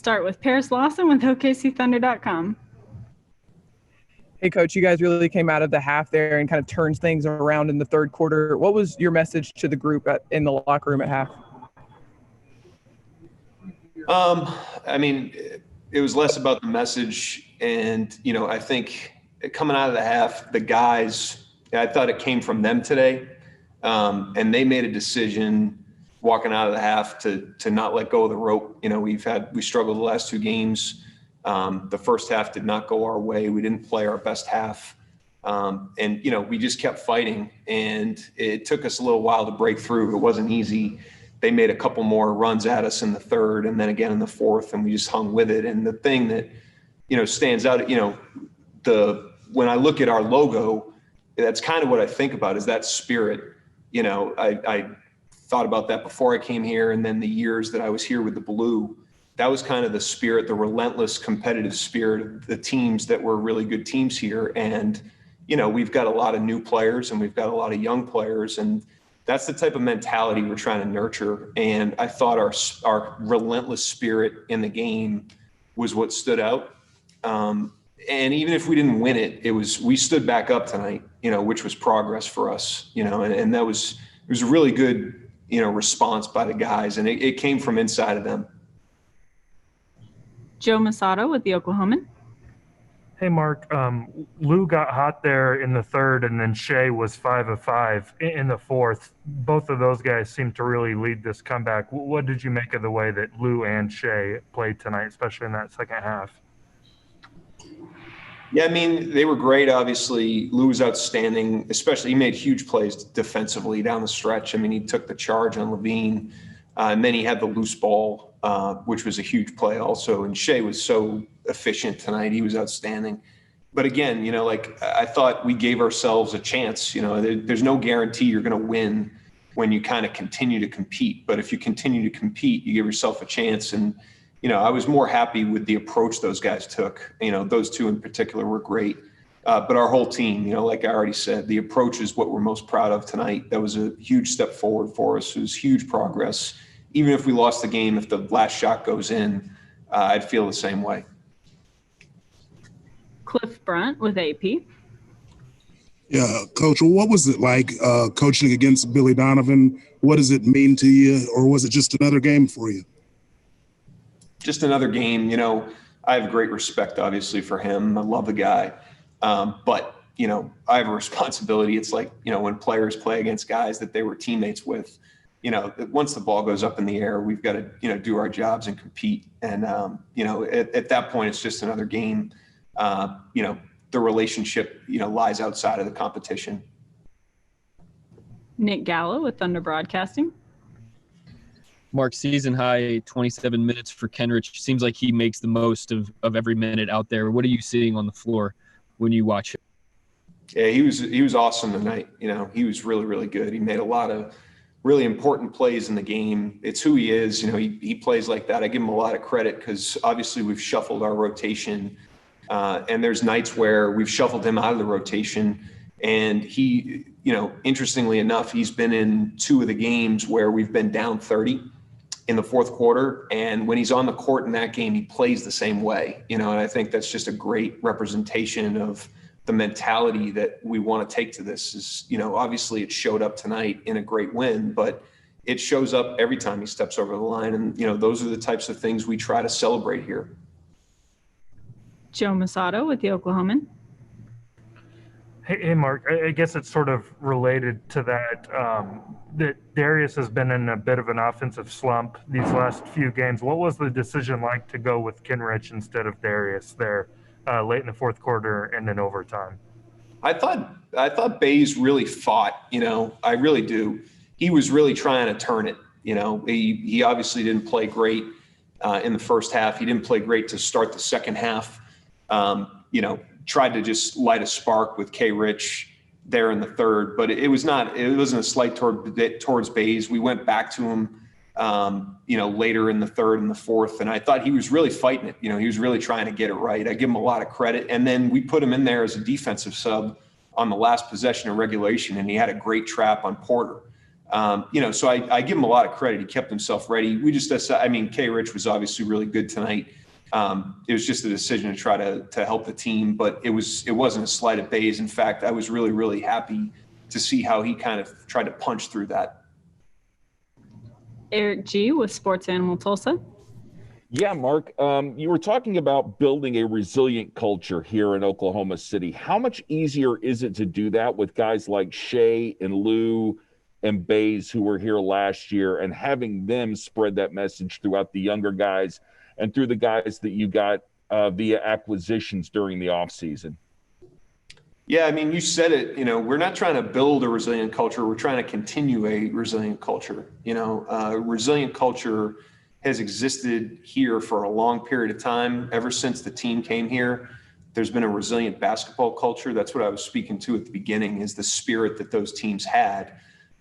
start with Paris Lawson with OKCThunder.com. Hey, Coach, you guys really came out of the half there and kind of turned things around in the third quarter. What was your message to the group in the locker room at half? I mean, it was less about the message. And, I think coming out of the half, the guys, I thought it came from them today. And they made a decision walking out of the half to not let go of the rope. We struggled the last two games. The first half did not go our way. We didn't play our best half. And we just kept fighting, and it took us a little while to break through. It wasn't easy. They made a couple more runs at us in the third and then again in the fourth, and we just hung with it. And the thing that, stands out, when I look at our logo, that's kind of what I think about is that spirit. I thought about that before I came here, and then the years that I was here with the blue. That was kind of the spirit, the relentless competitive spirit of the teams that were really good teams here. And, we've got a lot of new players and we've got a lot of young players, and that's the type of mentality we're trying to nurture. And I thought our relentless spirit in the game was what stood out. And even if we didn't win it, we stood back up tonight, which was progress for us, and it was a really good, response by the guys, and it came from inside of them. Joe Masato with the Oklahoman. Hey, Mark, Lou got hot there in the third, and then Shea was 5 of 5 in the fourth. Both of those guys seemed to really lead this comeback. What did you make of the way that Lou and Shea played tonight, especially in that second half? Yeah, I mean, they were great. Obviously, Lou was outstanding, especially he made huge plays defensively down the stretch. I mean, he took the charge on Levine, and then he had the loose ball, which was a huge play also. And Shea was so efficient tonight. He was outstanding. But again, I thought we gave ourselves a chance. There's no guarantee you're going to win when you kind of continue to compete. But if you continue to compete, you give yourself a chance. And, I was more happy with the approach those guys took. Those two in particular were great. But our whole team, like I already said, the approach is what we're most proud of tonight. That was a huge step forward for us. It was huge progress. Even if we lost the game, if the last shot goes in, I'd feel the same way. Cliff Brunt with AP. Yeah, Coach, what was it like coaching against Billy Donovan? What does it mean to you, or was it just another game for you? Just another game. I have great respect, obviously, for him. I love the guy. But, I have a responsibility. It's like, when players play against guys that they were teammates with, once the ball goes up in the air, we've got to, do our jobs and compete. And, at that point, it's just another game. The relationship, lies outside of the competition. Nick Gallo with Thunder Broadcasting. Mark, season high, 27 minutes for Kenrich. Seems like he makes the most of every minute out there. What are you seeing on the floor when you watch him? Yeah, he was awesome tonight. He was really, really good. He made a lot of really important plays in the game. It's who he is. He plays like that. I give him a lot of credit because obviously we've shuffled our rotation. And there's nights where we've shuffled him out of the rotation. And he, interestingly enough, he's been in 2 of the games where we've been down 30 in the fourth quarter. And when he's on the court in that game, he plays the same way, and I think that's just a great representation of the mentality that we want to take to this is, obviously it showed up tonight in a great win, but it shows up every time he steps over the line. And, those are the types of things we try to celebrate here. Joe Masato with the Oklahoman. Hey, Mark, I guess it's sort of related to that, that Darius has been in a bit of an offensive slump these last few games. What was the decision like to go with Kenrich instead of Darius there late in the fourth quarter and then overtime? I thought Bays really fought, I really do. He was really trying to turn it, he obviously didn't play great in the first half. He didn't play great to start the second half. Tried to just light a spark with K. Rich there in the third, but it wasn't a slight towards Bays. We went back to him, later in the third and the fourth, and I thought he was really fighting it. He was really trying to get it right. I give him a lot of credit. And then we put him in there as a defensive sub on the last possession of regulation, and he had a great trap on Porter. So I give him a lot of credit. He kept himself ready. We just, I mean, K. Rich was obviously really good tonight. It was just a decision to try to help the team, but it wasn't a slight at Bays. In fact, I was really, really happy to see how he kind of tried to punch through that. Eric G. with Sports Animal Tulsa. Yeah, Mark, you were talking about building a resilient culture here in Oklahoma City. How much easier is it to do that with guys like Shea and Lou and Bays who were here last year, and having them spread that message throughout the younger guys and through the guys that you got via acquisitions during the offseason? Yeah, I mean, you said it, we're not trying to build a resilient culture. We're trying to continue a resilient culture. Resilient culture has existed here for a long period of time. Ever since the team came here, there's been a resilient basketball culture. That's what I was speaking to at the beginning, is the spirit that those teams had.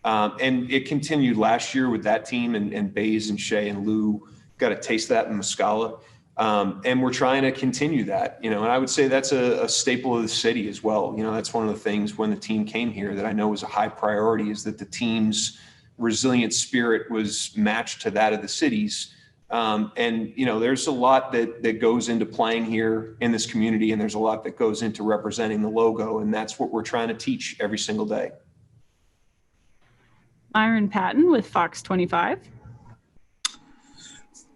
And it continued last year with that team, and Bays and Shea and Lou got a taste of that in Muscala. And we're trying to continue that, and I would say that's a staple of the city as well. That's one of the things when the team came here that I know was a high priority, is that the team's resilient spirit was matched to that of the city's. There's a lot that goes into playing here in this community, and there's a lot that goes into representing the logo. And that's what we're trying to teach every single day. Myron Patton with Fox 25.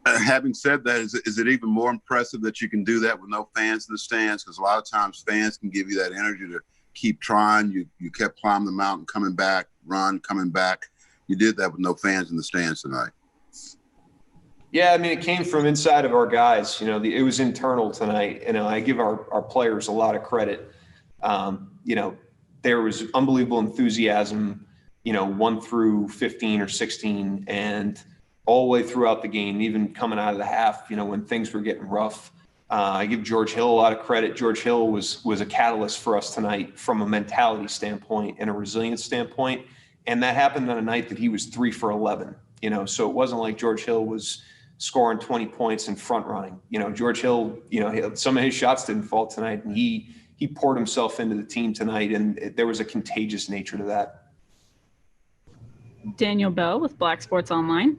Having said that, is it even more impressive that you can do that with no fans in the stands? Because a lot of times fans can give you that energy to keep trying. You kept climbing the mountain, coming back, coming back. You did that with no fans in the stands tonight. Yeah, I mean, it came from inside of our guys. It was internal tonight. I give our players a lot of credit. There was unbelievable enthusiasm, 1 through 15 or 16, and all the way throughout the game, even coming out of the half, when things were getting rough. I give George Hill a lot of credit. George Hill was a catalyst for us tonight from a mentality standpoint and a resilience standpoint. And that happened on a night that he was 3 for 11, so it wasn't like George Hill was scoring 20 points and front running. George Hill, some of his shots didn't fall tonight, and he poured himself into the team tonight, and there was a contagious nature to that. Daniel Bell with Black Sports Online.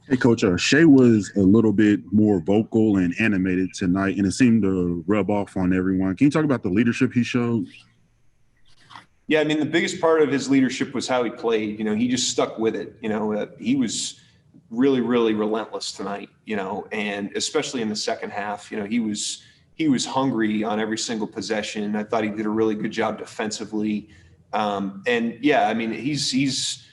Hey, Coach, Shea was a little bit more vocal and animated tonight, and it seemed to rub off on everyone. Can you talk about the leadership he showed? Yeah, I mean, the biggest part of his leadership was how he played. He just stuck with it. He was really, really relentless tonight, and especially in the second half, he was hungry on every single possession. I thought he did a really good job defensively. And yeah, I mean, he's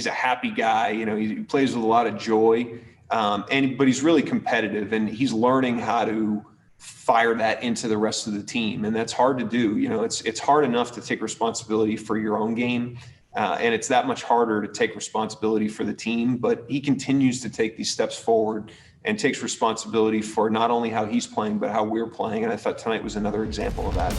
a happy guy. He plays with a lot of joy, but he's really competitive, and he's learning how to fire that into the rest of the team. And that's hard to do. It's hard enough to take responsibility for your own game. And it's that much harder to take responsibility for the team, but he continues to take these steps forward and takes responsibility for not only how he's playing, but how we're playing. And I thought tonight was another example of that.